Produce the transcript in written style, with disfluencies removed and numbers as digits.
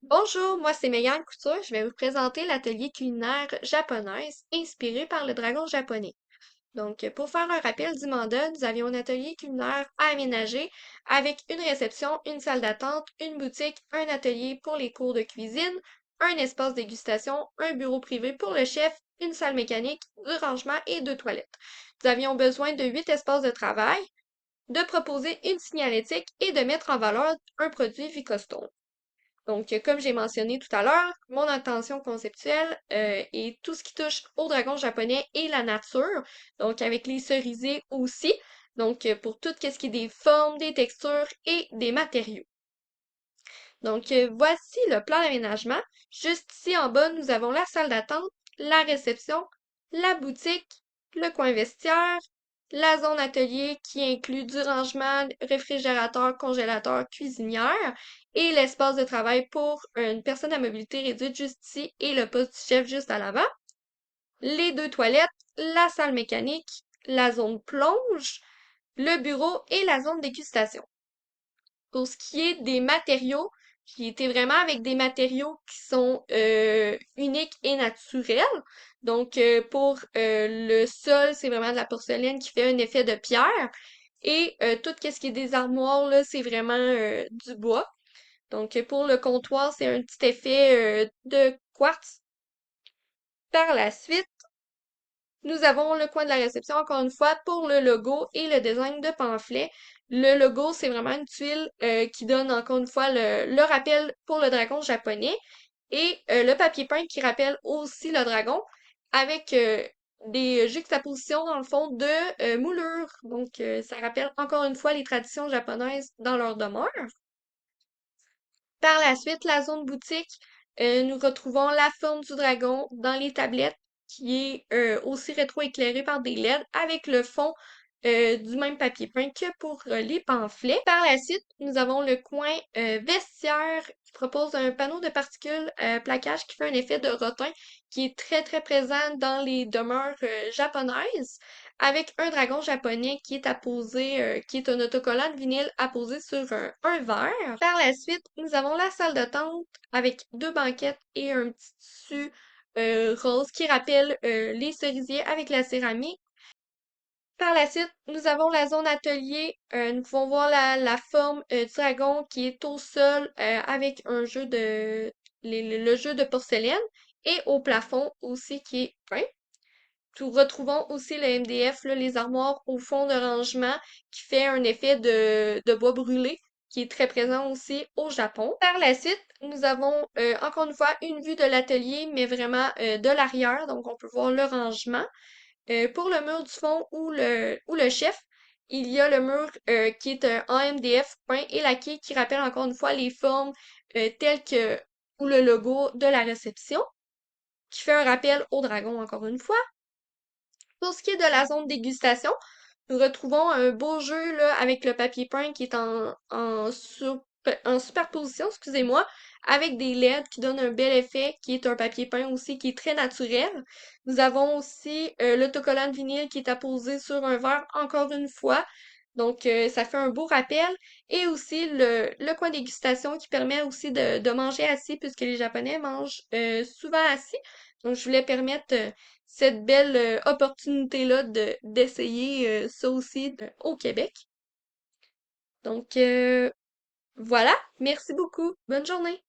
Bonjour, moi c'est Megan Couture. Je vais vous présenter l'atelier culinaire japonaise inspiré par le dragon japonais. Donc, pour faire un rappel du mandat, nous avions un atelier culinaire à aménager avec une réception, une salle d'attente, une boutique, un atelier pour les cours de cuisine, un espace dégustation, un bureau privé pour le chef, une salle mécanique, du rangement et deux toilettes. Nous avions besoin de 8 espaces de travail, de proposer une signalétique et de mettre en valeur un produit Vicostone. Donc, comme j'ai mentionné tout à l'heure, mon intention conceptuelle est tout ce qui touche au dragon japonais et la nature, donc avec les cerisiers aussi, donc pour tout ce qui est des formes, des textures et des matériaux. Donc, voici le plan d'aménagement. Juste ici en bas, nous avons la salle d'attente, la réception, la boutique, le coin vestiaire, la zone atelier qui inclut du rangement, réfrigérateur, congélateur, cuisinière et l'espace de travail pour une personne à mobilité réduite juste ici et le poste du chef juste à l'avant. Les deux toilettes, la salle mécanique, la zone plonge, le bureau et la zone dégustation. Pour ce qui est des matériaux, j'ai été vraiment avec des matériaux qui sont uniques et naturels. Donc, pour le sol, c'est vraiment de la porcelaine qui fait un effet de pierre. Et tout ce qui est des armoires, là, c'est vraiment du bois. Donc, pour le comptoir, c'est un petit effet de quartz. Par la suite, nous avons le coin de la réception, encore une fois, pour le logo et le design de pamphlet. Le logo, c'est vraiment une tuile qui donne, encore une fois, le rappel pour le dragon japonais. Et le papier peint qui rappelle aussi le dragon avec des juxtapositions, dans le fond, de moulures. Donc, ça rappelle encore une fois les traditions japonaises dans leur demeure. Par la suite, la zone boutique, nous retrouvons la forme du dragon dans les tablettes qui est aussi rétro-éclairée par des LED avec le fond du même papier peint que pour les pamphlets. Par la suite, nous avons le coin vestiaire qui propose un panneau de particules plaquage qui fait un effet de rotin qui est très très présent dans les demeures japonaises avec un dragon japonais qui est apposé, qui est un autocollant de vinyle apposé sur un verre. Par la suite, nous avons la salle d'attente avec deux banquettes et un petit tissu rose qui rappelle les cerisiers avec la céramique. Par la suite, nous avons la zone atelier. Nous pouvons voir la forme du dragon qui est au sol avec un jeu le jeu de porcelaine et au plafond aussi qui est peint. Nous retrouvons aussi le MDF, là, les armoires au fond de rangement, qui fait un effet de bois brûlé, qui est très présent aussi au Japon. Par la suite, nous avons encore une fois une vue de l'atelier, mais vraiment de l'arrière, donc on peut voir le rangement. Pour le mur du fond ou le chef, il y a le mur qui est en MDF peint et laqué qui rappelle encore une fois les formes telles que ou le logo de la réception, qui fait un rappel au dragon encore une fois. Pour ce qui est de la zone dégustation, nous retrouvons un beau jeu là, avec le papier peint qui est en superposition, excusez-moi, avec des LED qui donnent un bel effet, qui est un papier peint aussi qui est très naturel. Nous avons aussi l'autocollant de vinyle qui est apposé sur un verre encore une fois. Donc, ça fait un beau rappel. Et aussi le coin dégustation qui permet aussi de manger assis puisque les Japonais mangent souvent assis. Donc, je voulais permettre cette belle opportunité-là d'essayer ça aussi au Québec. Donc, voilà. Merci beaucoup. Bonne journée.